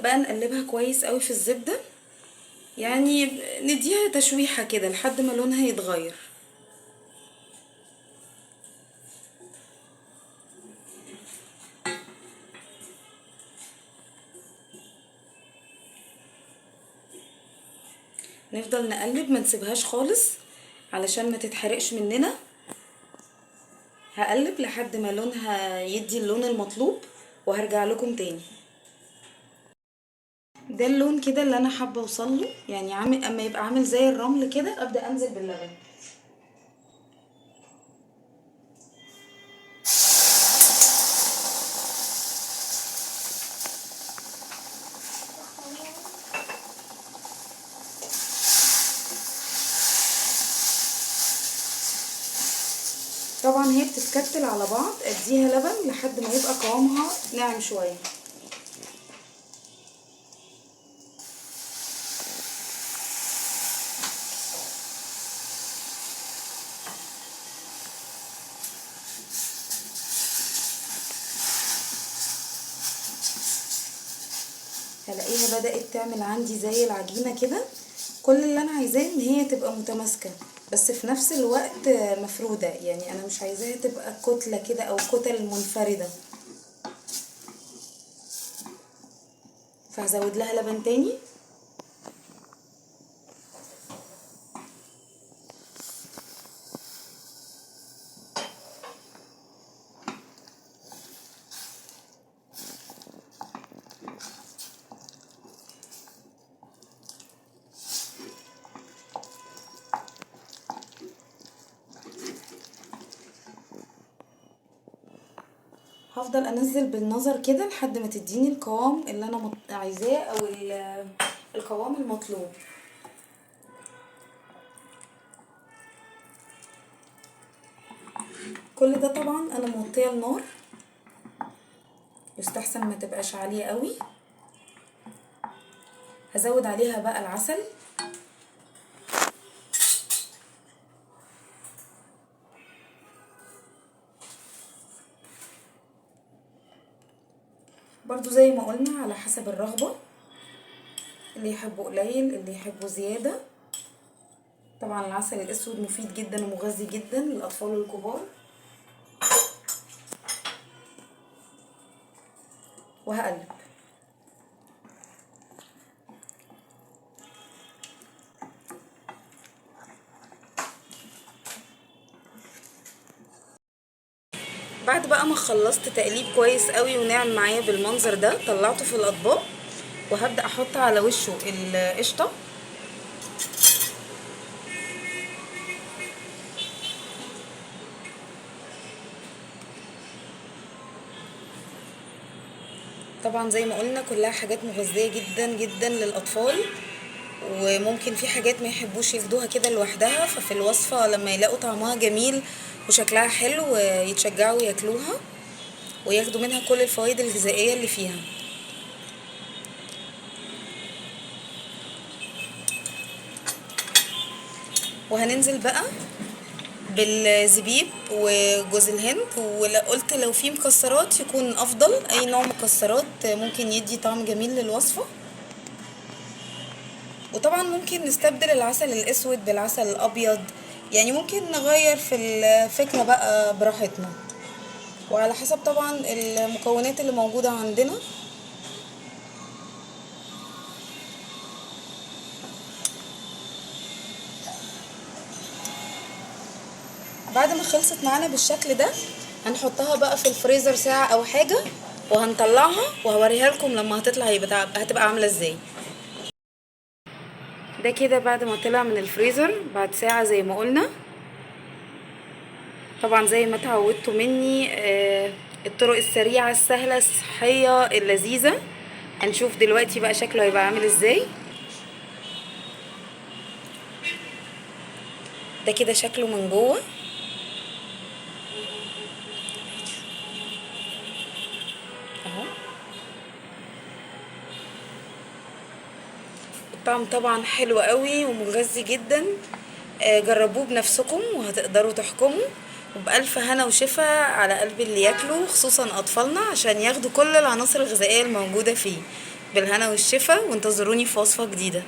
بقى نقلبها كويس قوي في الزبدة، يعني نديها تشويحة كده لحد ما لونها يتغير. نفضل نقلب ما نسيبهاش خالص علشان ما تتحرقش مننا. هقلب لحد ما لونها يدي اللون المطلوب وهرجع لكم تاني. ده اللون كده اللي انا حابه اوصله، يعني اما يبقى عامل زي الرمل كده ابدا انزل باللبن. طبعا هي بتتكتل على بعض، اديها لبن لحد ما يبقى قوامها ناعم شويه. هلاقيها بدأت تعمل عندي زي العجينة كده. كل اللي انا عايزاه ان هي تبقى متماسكة بس في نفس الوقت مفرودة، يعني انا مش عايزاها تبقى كتلة كده او كتل منفردة. فهزود لها لبن تاني. هفضل انزل بالنظر كده لحد ما تديني القوام اللي انا عايزاه او القوام المطلوب. كل ده طبعا انا موطيه النار، يستحسن ما تبقاش عاليه قوي. هزود عليها بقى العسل. برضو زي ما قلنا على حسب الرغبه، اللي يحبه قليل اللي يحبه زياده. طبعا العسل الاسود مفيد جدا ومغذي جدا للاطفال والكبار. وهقلب. بعد بقى ما خلصت تقليب كويس قوي وناعم معايا بالمنظر ده، طلعته في الاطباق وهبدا احط على وشه القشطه. طبعا زي ما قلنا كلها حاجات مغذيه جدا جدا للاطفال، وممكن في حاجات ما يحبوش ياخدوها كده لوحدها، ففي الوصفه لما يلاقوا طعمها جميل وشكلها حلو يتشجعوا ياكلوها وياخدوا منها كل الفوائد الغذائيه اللي فيها. وهننزل بقى بالزبيب وجوز الهند، وقلت لو في مكسرات يكون افضل، اي نوع مكسرات ممكن يدي طعم جميل للوصفة. وطبعا ممكن نستبدل العسل الاسود بالعسل الابيض، يعني ممكن نغير في الفكرة بقى براحتنا وعلى حسب طبعا المكونات اللي موجودة عندنا. بعد ما خلصت معانا بالشكل ده هنحطها بقى في الفريزر ساعة او حاجة، وهنطلعها وهوريها لكم لما هتطلع هتبقى عاملة ازاي. ده كده بعد ما طلع من الفريزر بعد ساعة زي ما قلنا. طبعا زي ما اتعودتوا مني الطرق السريعة السهلة الصحية اللذيذة. هنشوف دلوقتي بقى شكله هيبقى عامل ازاي. ده كده شكله من جوه اهو. الطعم طبعا حلو قوي ومغذي جدا. جربوه بنفسكم وهتقدروا تحكموا. وبألف هنا وشفا على قلب اللي ياكلوا، خصوصا أطفالنا عشان ياخدوا كل العناصر الغذائية الموجودة فيه. بالهنا والشفا، وانتظروني في وصفة جديدة.